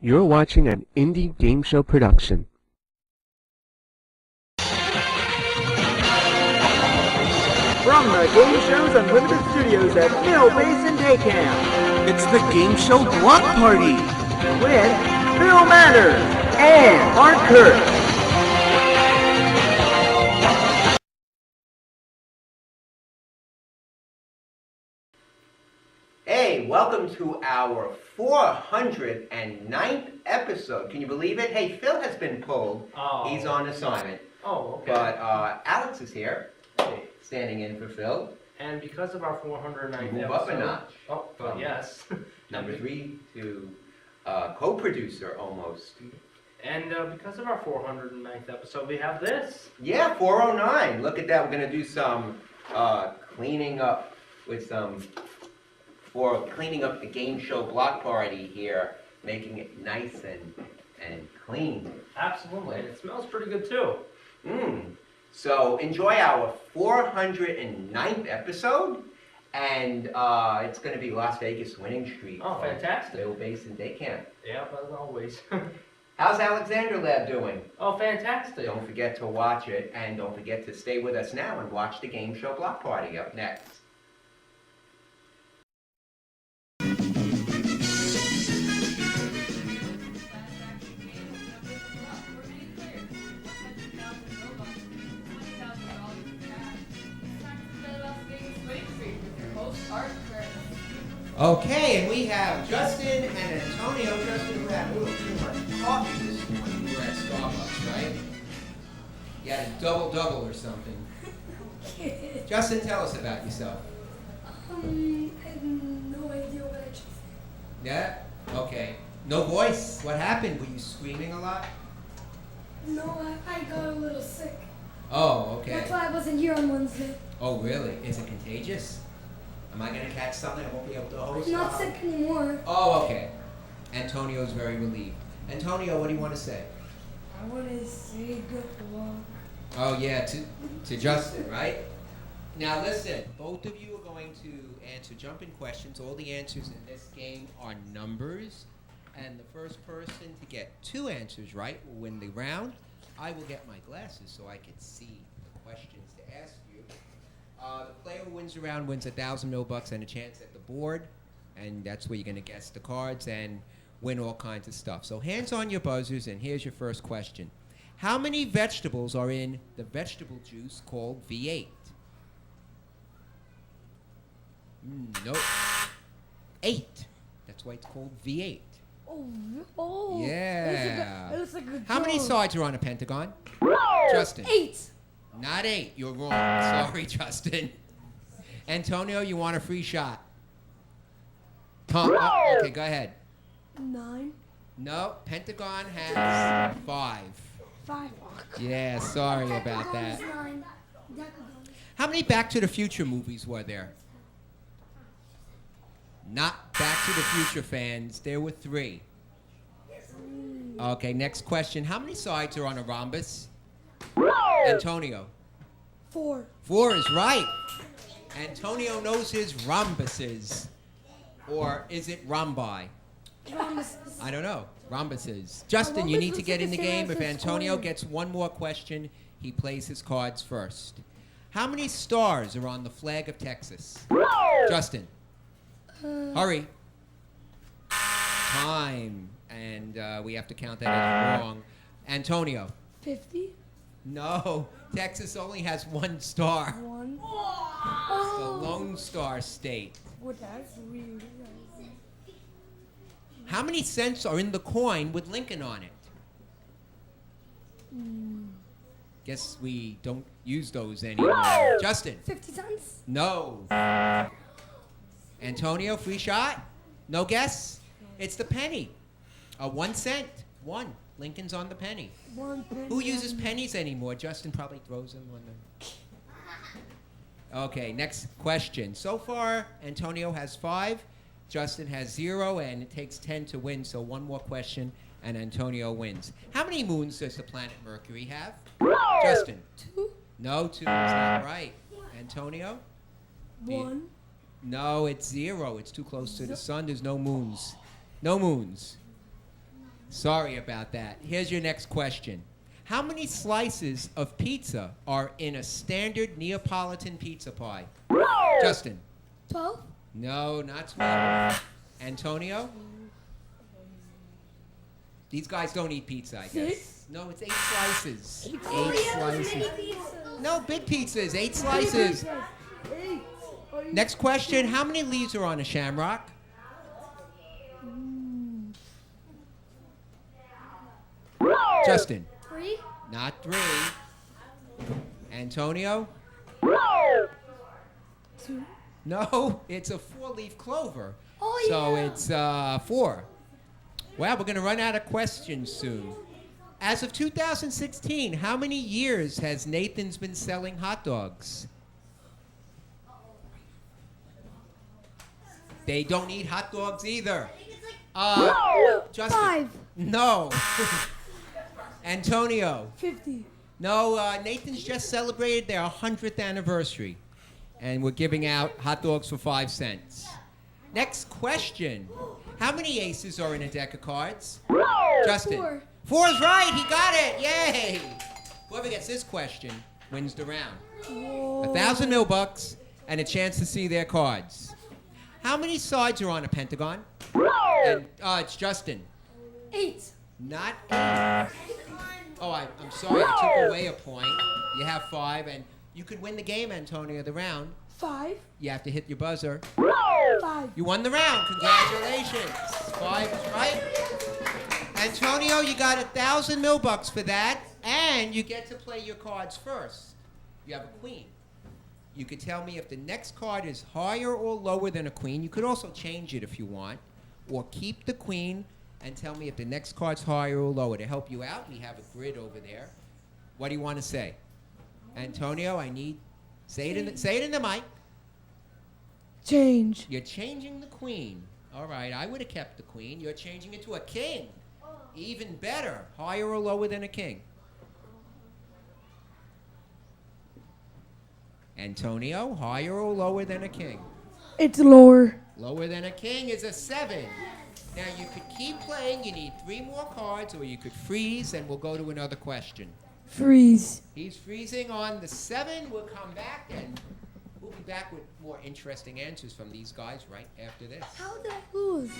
You're watching an indie game show production. From the Game Shows Unlimited Studios at Mill Basin Day Camp, It's the Game Show Block Party! with Phil Manners and Mark Kurtz. Hey, welcome to our 409th episode. Can you believe it? Hey, Phil has been pulled. Oh. He's on assignment. Oh, okay. But Alex is here, Hey, standing in for Phil. and because of our 409th Move episode... up a notch. Oh, but yes. Number 3 to co-producer almost. And because of our 409th episode, we have this. Yeah, 409. Look at that. We're going to do some cleaning up with some... for cleaning up the game show block party here, making it nice and clean. Absolutely, and it smells pretty good too. So enjoy our 409th episode, and it's going to be Las Vegas Winning Street. Oh, fantastic. Mill Basin Day Camp. Yeah, as always. How's Alexander Lab doing? Oh, fantastic. Don't forget to watch it, and don't forget to stay with us now and watch the game show block party up next. Okay, and we have Justin and Antonio. Justin, who had a little too much coffee this morning. You were at Starbucks, right? You had a double-double or something. Justin, tell us about yourself. I have no idea what I just said. Yeah? Okay. No voice? What happened? Were you screaming a lot? No, I got a little sick. Oh, okay. That's why I wasn't here on Wednesday. Oh, really? Is it contagious? Am I going to catch something? I won't be able to host? I'm not sick anymore. Oh, okay. Antonio's very relieved. Antonio, what do you want to say? I want to say good luck. Oh, yeah, to Justin, right? Now, listen, both of you are going to answer jumping questions. All the answers in this game are numbers. And the first person to get 2 answers right will win the round. I will get my glasses so I can see the questions to ask you. The player who wins the round wins $1,000 and a chance at the board. And that's where you're going to guess the cards and win all kinds of stuff. So hands on your buzzers, and here's your first question. How many vegetables are in the vegetable juice called V8? Nope. 8. That's why it's called V8. Oh. Yeah. It looks like a How many dog. sides are on a pentagon? Justin. 8. Not 8. You're wrong. Sorry, Justin. Antonio, you want a free shot? Okay, go ahead. 9. No, pentagon has 5. 5. Yeah, sorry about that. 9. How many Back to the Future movies were there? Not Back to the Future fans. There were 3. Okay, next question. How many sides are on a rhombus? Antonio. 4. 4 is right. Antonio knows his rhombuses. Or is it rhombi? I don't know. Rhombuses. Justin, you rhombus need to looks get like in the a game. If square. Antonio gets one more question, he plays his cards first. How many stars are on the flag of Texas? Justin. Hurry. Time. And we have to count that as wrong. Antonio. 50. No. Texas only has 1 star. 1. It's the Lone Star State. Well, that's weird. How many cents are in the coin with Lincoln on it? Guess we don't use those anymore. Justin. 50 cents? No. Antonio, free shot? No guess? It's the penny. 1 cent. 1. Lincoln's on the penny. 1 penny. Who uses pennies anymore? Justin probably throws them on the... Okay, next question. So far, Antonio has 5. Justin has 0, and it takes 10 to win, so one more question, and Antonio wins. How many moons does the planet Mercury have? Justin. 2. No, 2 is not right. Antonio? 1. No, it's 0. It's too close to the sun. There's no moons. No moons. Sorry about that. Here's your next question. How many slices of pizza are in a standard Neapolitan pizza pie? Justin. 12? No, not 12. Antonio? These guys don't eat pizza, I guess. 6? No, it's 8 slices. Eight yeah, slices. mini pizza. No, big pizzas, 8 slices. 8. Next question. How many leaves are on a shamrock? Justin. 3? Not 3. Antonio? 2? No, it's a 4-leaf clover. Oh, So yeah. it's 4. Well, we're going to run out of questions soon. As of 2016, how many years has Nathan's been selling hot dogs? They don't eat hot dogs either. Justin. 5. No. Antonio. 50. No, Nathan's just celebrated their 100th anniversary. And we're giving out hot dogs for 5 cents. Next question. How many aces are in a deck of cards? Justin. 4. 4 is right. He got it. Yay. Whoever gets this question wins the round. Whoa. 1,000 $1,000 and a chance to see their cards. How many sides are on a pentagon? And it's Justin. 8. Not 8. Oh, I'm sorry. I took away a point. You have 5, and you could win the game, Antonio, the round. 5. You have to hit your buzzer. 5. You won the round. Congratulations. 5 is right. Antonio, you got 1,000 $1,000 for that, and you get to play your cards first. You have a queen. You could tell me if the next card is higher or lower than a queen. You could also change it if you want, or keep the queen and tell me if the next card's higher or lower. To help you out, we have a grid over there. What do you want to say? Antonio, say it in the mic. Change. You're changing the queen. All right, I would have kept the queen. You're changing it to a king. Even better. Higher or lower than a king? Antonio, higher or lower than a king? It's lower. Lower than a king is a 7. Now you could keep playing. You need 3 more cards, or you could freeze, and we'll go to another question. Freeze. He's freezing on the 7. We'll come back, and we'll be back with more interesting answers from these guys right after this. How did I lose?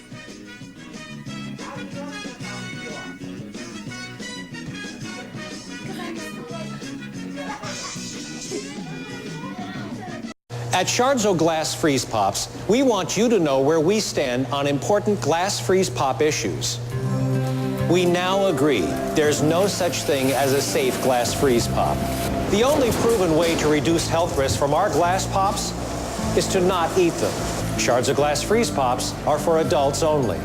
At Shardzo Glass Freeze Pops, we want you to know where we stand on important glass freeze pop issues. We now agree there's no such thing as a safe glass freeze pop. The only proven way to reduce health risks from our glass pops is to not eat them. Shardzo Glass Freeze Pops are for adults only.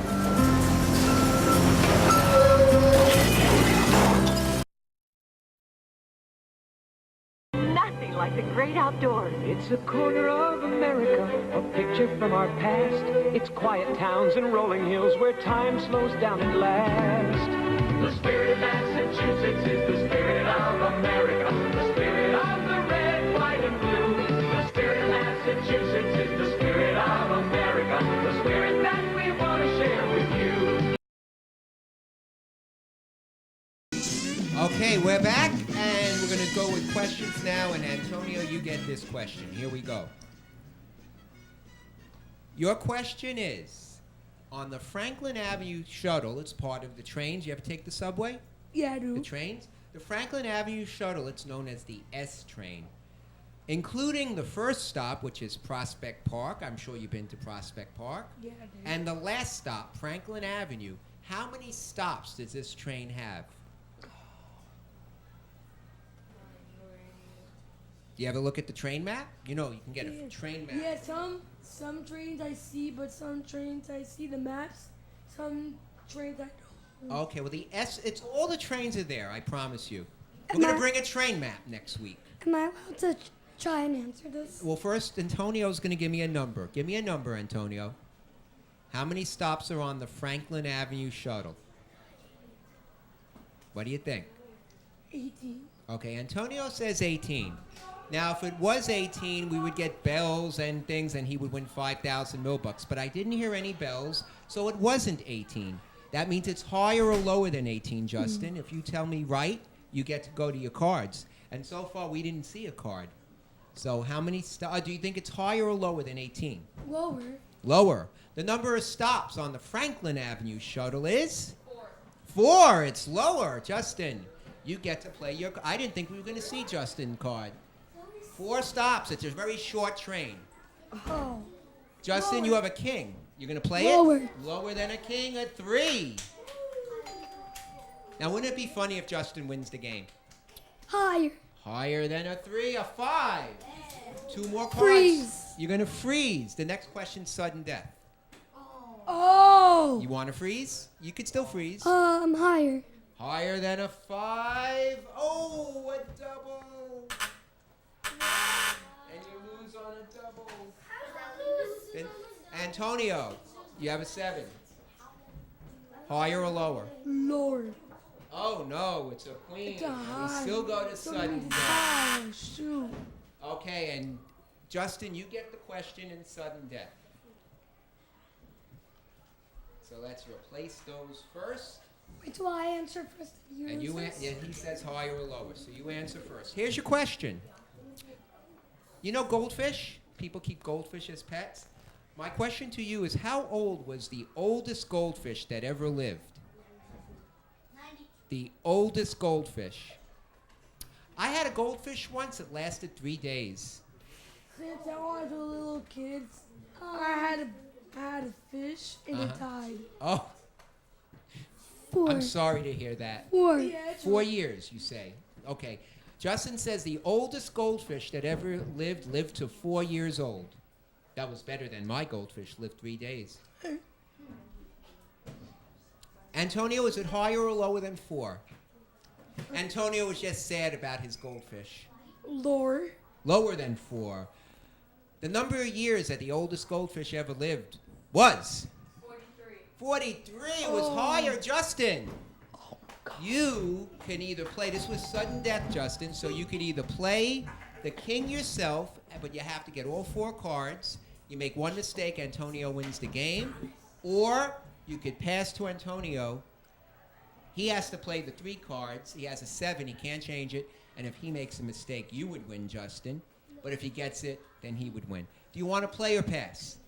Nothing like the great outdoors. It's a corner of America, a picture from our past. It's quiet towns and rolling hills where time slows down at last. The spirit of Massachusetts is the spirit of America. The spirit of the red, white, and blue. The spirit of Massachusetts is the spirit of America. The spirit that we want to share with you. Okay, we're back, and we're going to go with questions now. And Antonio, you get this question. Here we go. Your question is, on the Franklin Avenue shuttle, it's part of the trains. You ever take the subway? Yeah, I do. The trains? The Franklin Avenue shuttle, it's known as the S train, including the first stop, which is Prospect Park. I'm sure you've been to Prospect Park. Yeah, I do. And the last stop, Franklin Avenue. How many stops does this train have? Do you ever look at the train map? You know, you can get a train map. Yeah, some trains I see, but some trains I see the maps. Some trains I don't. Okay, well, it's all the trains are there, I promise you. Am We're going I- to bring a train map next week. Am I allowed to try and answer this? Well, first, Antonio's going to give me a number. Give me a number, Antonio. How many stops are on the Franklin Avenue shuttle? What do you think? 18. Okay, Antonio says 18. Now, if it was 18, we would get bells and things, and he would win $5,000 $1,000. But I didn't hear any bells, so it wasn't 18. That means it's higher or lower than 18, Justin. If you tell me right, you get to go to your cards. And so far, we didn't see a card. So how many do you think it's higher or lower than 18? Lower. Lower. The number of stops on the Franklin Avenue shuttle is? 4. It's lower. Justin, you get to play your... I didn't think we were going to see Justin card. 4 stops. It's a very short train. Oh. Justin, Lower. you have a king. You're going to play Lower. it? Lower than a king at 3. Now, wouldn't it be funny if Justin wins the game? Higher. Higher than a 3, a 5. 2 more cards. Freeze. You're going to freeze. The next question's sudden death. Oh. You want to freeze? You could still freeze. Higher. Higher than a 5. Oh, a double. And you lose on a double. Then, Antonio, you have a 7. Higher or lower? Lower. Oh, no, it's a queen. It's a high. We still go to sudden death. Oh, shoot. Okay, and Justin, you get the question in sudden death. So let's replace those first. Wait till I answer first. And you he says higher or lower, so you answer first. Here's your question. You know goldfish? People keep goldfish as pets. My question to you is, how old was the oldest goldfish that ever lived? 90. The oldest goldfish. I had a goldfish once. It lasted 3 days. Since I was a little kid, I had a fish and it died. Oh, 4. I'm sorry to hear that. 4. 4 years, you say. Okay. Justin says the oldest goldfish that ever lived to 4 years old. That was better than my goldfish, lived 3 days. Antonio, is it higher or lower than 4? Antonio was just sad about his goldfish. Lower. Lower than 4. The number of years that the oldest goldfish ever lived was? 43 was higher, Justin. You can either play, this was sudden death, Justin, so you could either play the king yourself, but you have to get all 4 cards. You make one mistake, Antonio wins the game. Or you could pass to Antonio. He has to play the 3 cards. He has a 7, he can't change it. And if he makes a mistake, you would win, Justin. But if he gets it, then he would win. Do you want to play or pass?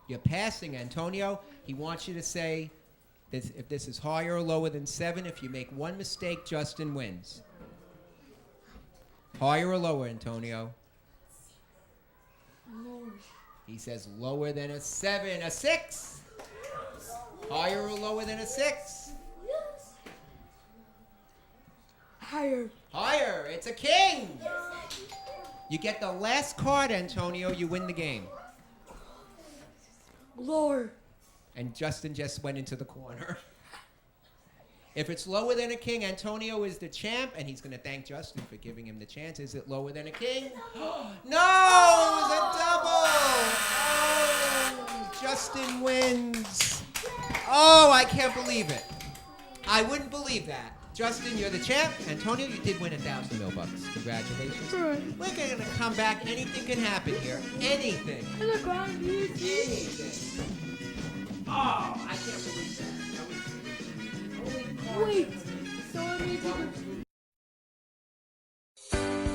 You're passing, Antonio. He wants you to say this, if this is higher or lower than 7. If you make one mistake, Justin wins. Higher or lower, Antonio? Lower. He says lower than a 7. A 6. Higher or lower than a 6? Higher. Higher. It's a king. You get the last card, Antonio. You win the game. Lower. And Justin just went into the corner. If it's lower than a king, Antonio is the champ, and he's going to thank Justin for giving him the chance. Is it lower than a king? No! It was a double! Oh, Justin wins. Oh, I can't believe it. I wouldn't believe that. Justin, you're the champ. Antonio, you did win $1,000 Congratulations. Right. We're going to come back. Anything can happen here. Anything. Look, Anything. Oh, I can't believe that. wait. So I need to...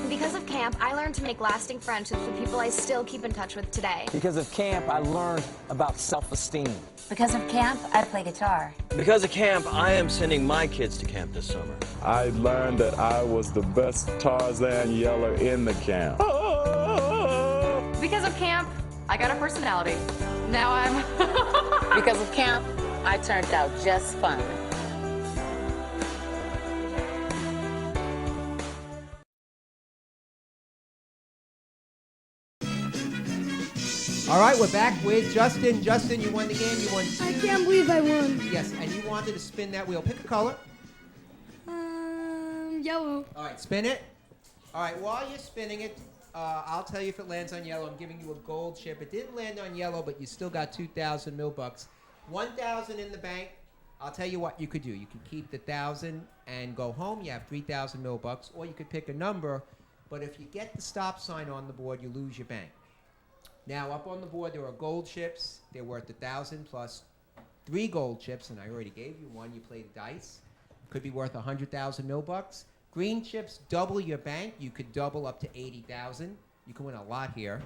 Because of camp, I learned to make lasting friendships with people I still keep in touch with today. Because of camp, I learned about self-esteem. Because of camp, I play guitar. Because of camp, I am sending my kids to camp this summer. I learned that I was the best Tarzan yeller in the camp. Because of camp, I got a personality. Now I'm... Because of camp, I turned out just fine. All right, we're back with Justin. Justin, you won the game. You won 2. I can't believe I won. Yes, and you wanted to spin that wheel. Pick a color. Yellow. All right, spin it. All right, while you're spinning it, I'll tell you if it lands on yellow. I'm giving you a gold chip. It didn't land on yellow, but you still got 2,000 mil bucks. 1,000 in the bank. I'll tell you what you could do. You could keep the 1,000 and go home. You have 3,000 mil bucks, or you could pick a number. But if you get the stop sign on the board, you lose your bank. Now, up on the board, there are gold chips. They're worth 1,000 plus 3 gold chips, and I already gave you one. You play the dice. Could be worth 100,000 mil-bucks. Green chips double your bank. You could double up to 80,000. You can win a lot here.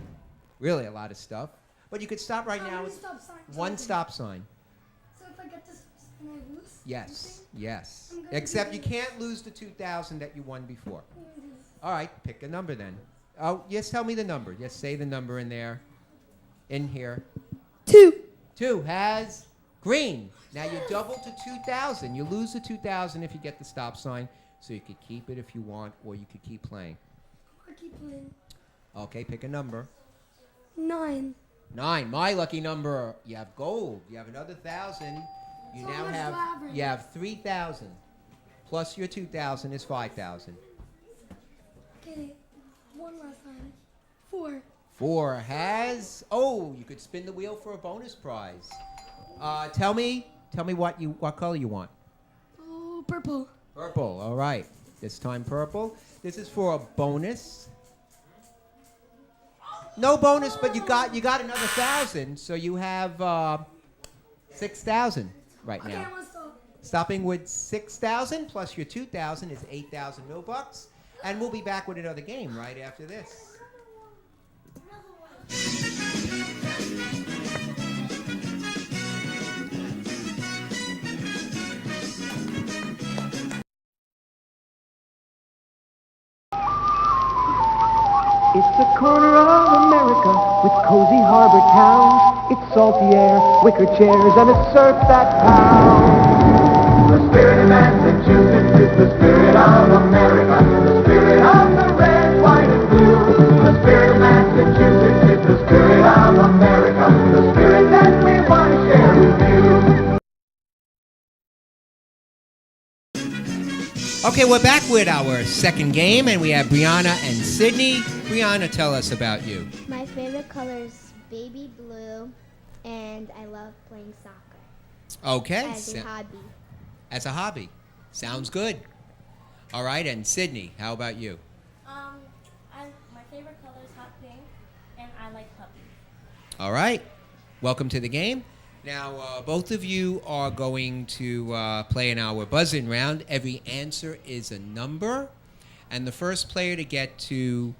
Really a lot of stuff. But you could stop right now with one stop sign. So if I get this, can I lose? Yes, yes. Except you can't lose the 2,000 that you won before. All right, pick a number then. Oh, yes, tell me the number. Yes, say the number in there. In here. 2. 2 has green. Now you double to 2,000. You lose the 2,000 if you get the stop sign. So you could keep it if you want, or you could keep playing. I keep playing. Okay, pick a number. 9. 9, my lucky number. You have gold. You have another 1,000. You now have 3,000. Plus your 2,000 is 5,000. Okay, one last time. 4. 4 has. Oh, you could spin the wheel for a bonus prize. Tell me what color you want. Oh, purple. Purple. All right. This time purple. This is for a bonus. No bonus, but you got another 1,000, so you have 6,000 right now. Okay, stop. Stopping with 6,000 plus your 2,000 is 8,000 mil-bucks, and we'll be back with another game right after this. It's a corner of America with cozy harbor towns. It's salty air, wicker chairs, and a surf that pounds. The spirit of Massachusetts is the spirit of America. The spirit of the red, white, and blue. The spirit of Massachusetts is the spirit of America. The spirit that we want to share with you. Okay, we're back with our second game, and we have Brianna and Sydney. Brianna, tell us about you. My favorite color is baby blue, and I love playing soccer. Okay. As a hobby. As a hobby. Sounds good. All right, and Sydney, how about you? My favorite color is hot pink, and I like puppies. All right. Welcome to the game. Now, both of you are going to play in our buzz-in round. Every answer is a number, and the first player to get to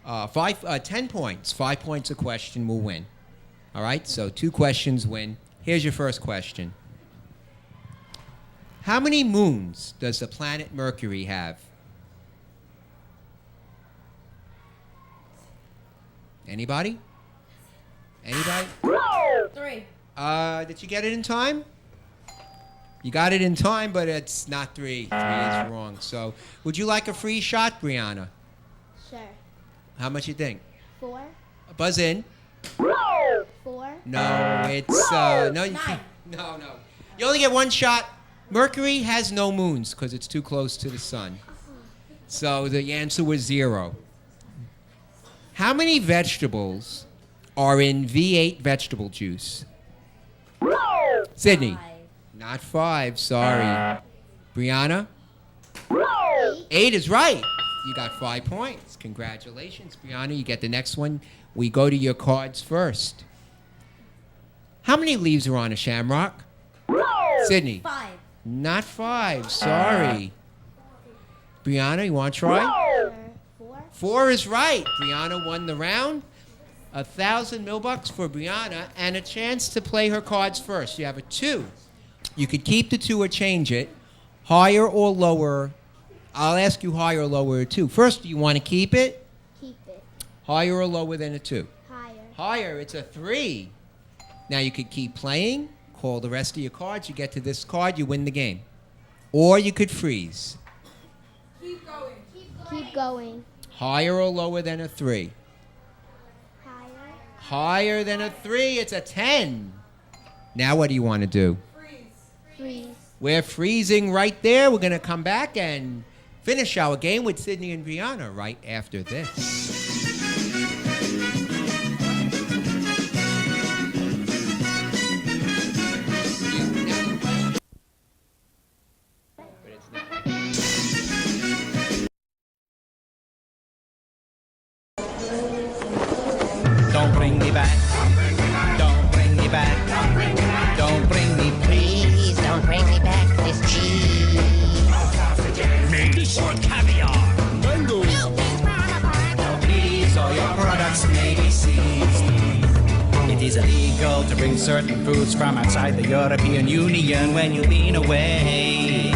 10 points, 5 points a question, will win. All right, so 2 questions win. Here's your first question. How many moons does the planet Mercury have? Anybody? Anybody? 3. Did you get it in time? You got it in time, but it's not 3. 3 is wrong. So, would you like a free shot, Brianna? Sure. How much you think? 4. Buzz in. 4. No, it's no. You can't. No. You only get 1 shot. Mercury has no moons because it's too close to the sun. So the answer was 0. How many vegetables are in V8 vegetable juice? Sydney. 5. Not 5. Sorry. Brianna. 8 is right. You got 5 points. Congratulations, Brianna. You get the next one. We go to your cards first. How many leaves are on a shamrock? Sydney. 5. Not 5. Sorry. Brianna, you want to try? 4. 4 is right. Brianna won the round. 1,000 mil-bucks for Brianna and a chance to play her cards first. You have a 2. You could keep the 2 or change it. Higher or lower. I'll ask you higher or lower or 2. First, do you want to keep it? Keep it. Higher or lower than a 2? Higher. Higher, it's a 3. Now you could keep playing, call the rest of your cards, you get to this card, you win the game. Or you could freeze. Keep going. Keep going. Higher or lower than a 3? Higher. Higher than a 3, it's a 10. Now what do you want to do? Freeze. We're freezing right there. We're going to come back and finish our game with Sydney and Brianna right after this. Don't bring me back. Don't bring me back. Don't bring me, please. is illegal to bring certain foods from outside the European Union when you've been away.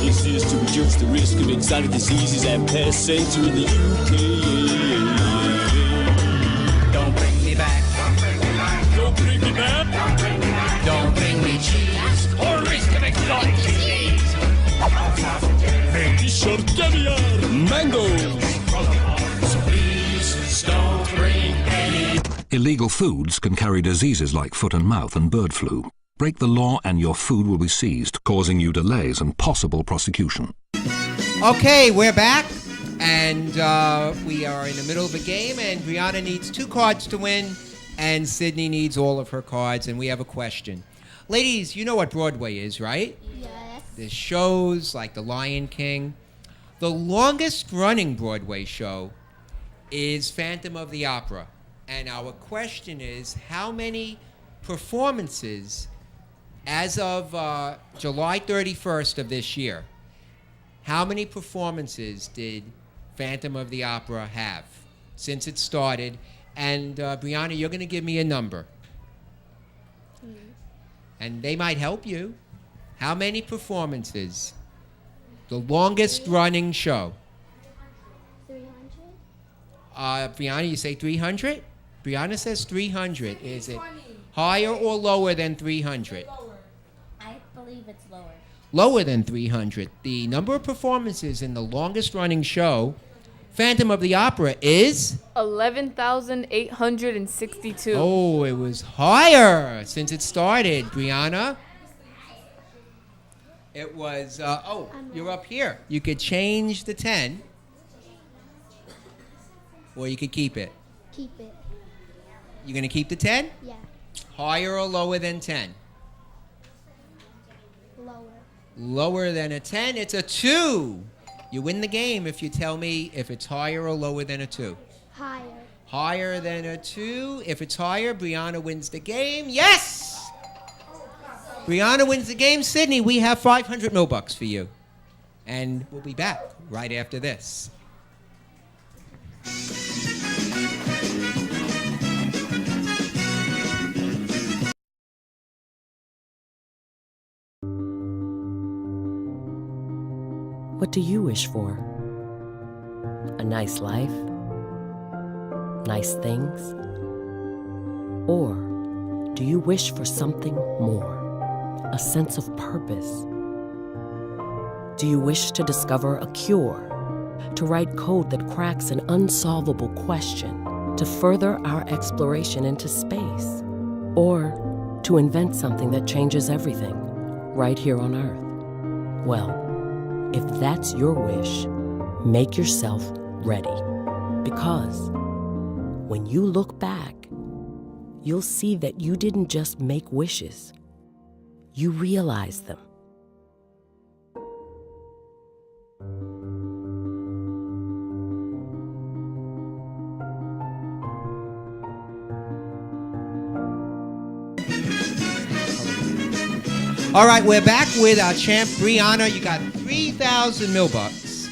This is to reduce the risk of exotic diseases and pests entering the UK. Don't bring me back. Don't bring me back. Don't bring me cheese or risk of exotic disease. T-shirt caviar, mangoes. Please don't bring any. Illegal foods can carry diseases like foot and mouth and bird flu. Break the law and your food will be seized, causing you delays and possible prosecution. Okay, we're back, and we are in the middle of a game, and Brianna needs 2 cards to win, and Sydney needs all of her cards, and we have a question. Ladies, you know what Broadway is, right? Yes. There's shows like The Lion King. The longest running Broadway show is Phantom of the Opera, and our question is, how many performances as of July 31st of this year, how many performances did Phantom of the Opera have since it started? And Brianna, you're going to give me a number. And they might help you. How many performances? The longest running show. 300? Brianna, you say 300? Brianna says 300. Is it higher or lower than 300? I believe it's lower. Lower than 300. The number of performances in the longest running show, Phantom of the Opera, is 11,862. Oh, it was higher since it started, Brianna. It was, you're up here. You could change the 10, or you could keep it. Keep it. You're going to keep the 10? Yeah. Higher or lower than 10? Lower. Lower than a 10, it's a 2. You win the game if you tell me if it's higher or lower than a 2. Higher. Higher than a 2. If it's higher, Brianna wins the game. Yes! Brianna wins the game. Sydney, we have 500 Milbucks for you. And we'll be back right after this. What do you wish for? A nice life? Nice things? Or do you wish for something more? A sense of purpose? Do you wish to discover a cure? To write code that cracks an unsolvable question? To further our exploration into space? Or to invent something that changes everything right here on Earth? Well, if that's your wish, make yourself ready. Because when you look back, you'll see that you didn't just make wishes, you realized them. All right, we're back with our champ, Brianna. You got 3,000 Milbucks.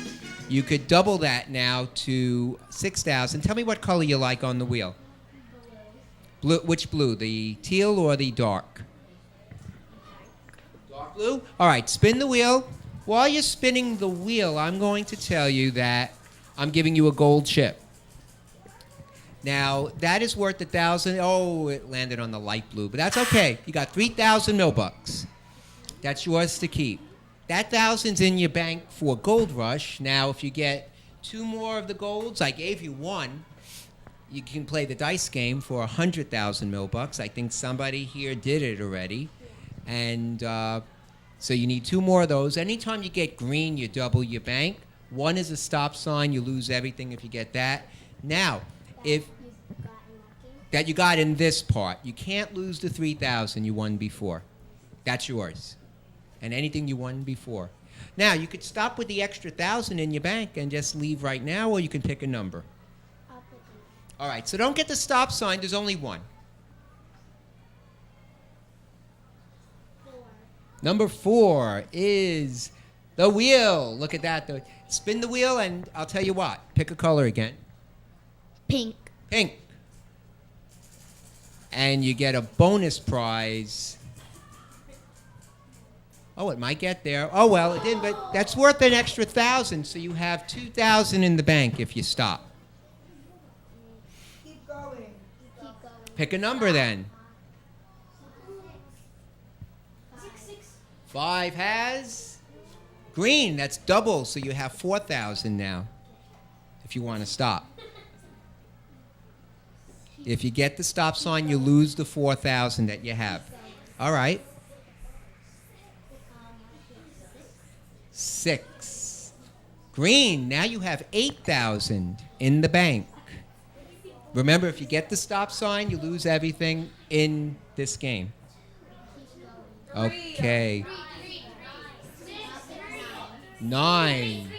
You could double that now to 6,000. Tell me what color you like on the wheel. Blue. Which blue? The teal or the dark? Dark blue? All right, spin the wheel. While you're spinning the wheel, I'm going to tell you that I'm giving you a gold chip. Now, that is worth 1,000. Oh, it landed on the light blue, but that's okay. You got 3,000 Milbucks. That's yours to keep. That 1,000's in your bank for Gold Rush. Now, if you get 2 more of the golds, I gave you 1. You can play the dice game for 100,000 Milbucks. I think somebody here did it already. And so you need 2 more of those. Anytime you get green, you double your bank. 1 is a stop sign. You lose everything if you get that. Now, if that you got in this part, you can't lose the 3,000 you won before. That's yours. And anything you won before. Now, you could stop with the extra 1,000 in your bank and just leave right now, or you can pick a number. All right, so don't get the stop sign. There's only 1. 4. Number 4 is the wheel. Look at that. Spin the wheel, and I'll tell you what. Pick a color again. Pink. Pink. and you get a bonus prize. Oh, it might get there. Oh, well, it didn't, but that's worth an extra 1,000, so you have 2,000 in the bank if you stop. Keep going. Pick a number then. 5 has green. That's double, so you have 4,000 now if you want to stop. If you get the stop sign, you lose the 4,000 that you have. All right. 6. Green. Now you have 8,000 in the bank. Remember, if you get the stop sign, you lose everything in this game. Okay. 9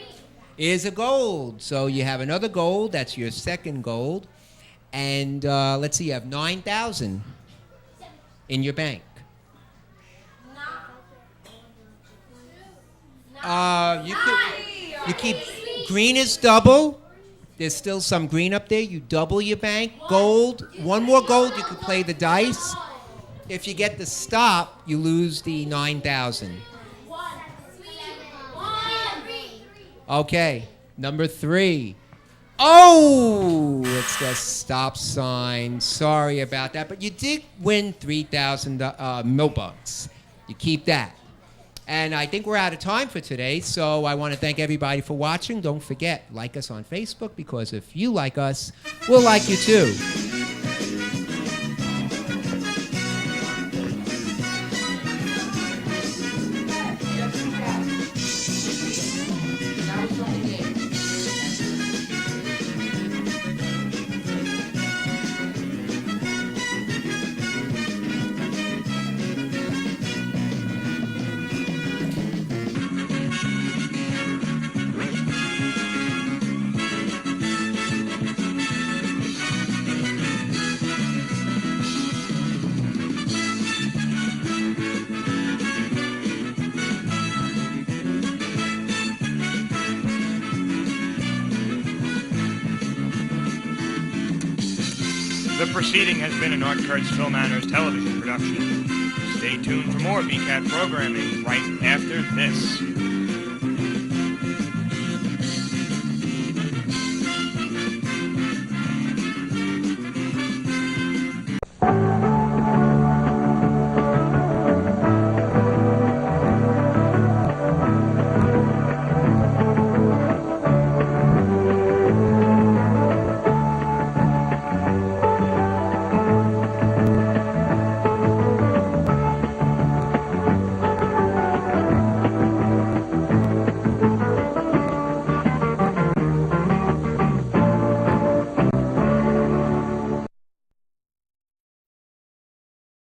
is a gold. So you have another gold. That's your second gold. And let's see, you have 9,000 in your bank. You keep green is double. There's still some green up there. You double your bank. Gold, one more gold. You can play the dice. If you get the stop, you lose the 9,000. Okay, number 3. Oh, it's the stop sign. Sorry about that, but you did win 3,000 Milbucks. You keep that. And I think we're out of time for today, so I want to thank everybody for watching. Don't forget, like us on Facebook, because if you like us, we'll like you too. The proceeding has been an Art Kurtz Film Manners television production. Stay tuned for more VCAT programming right after this.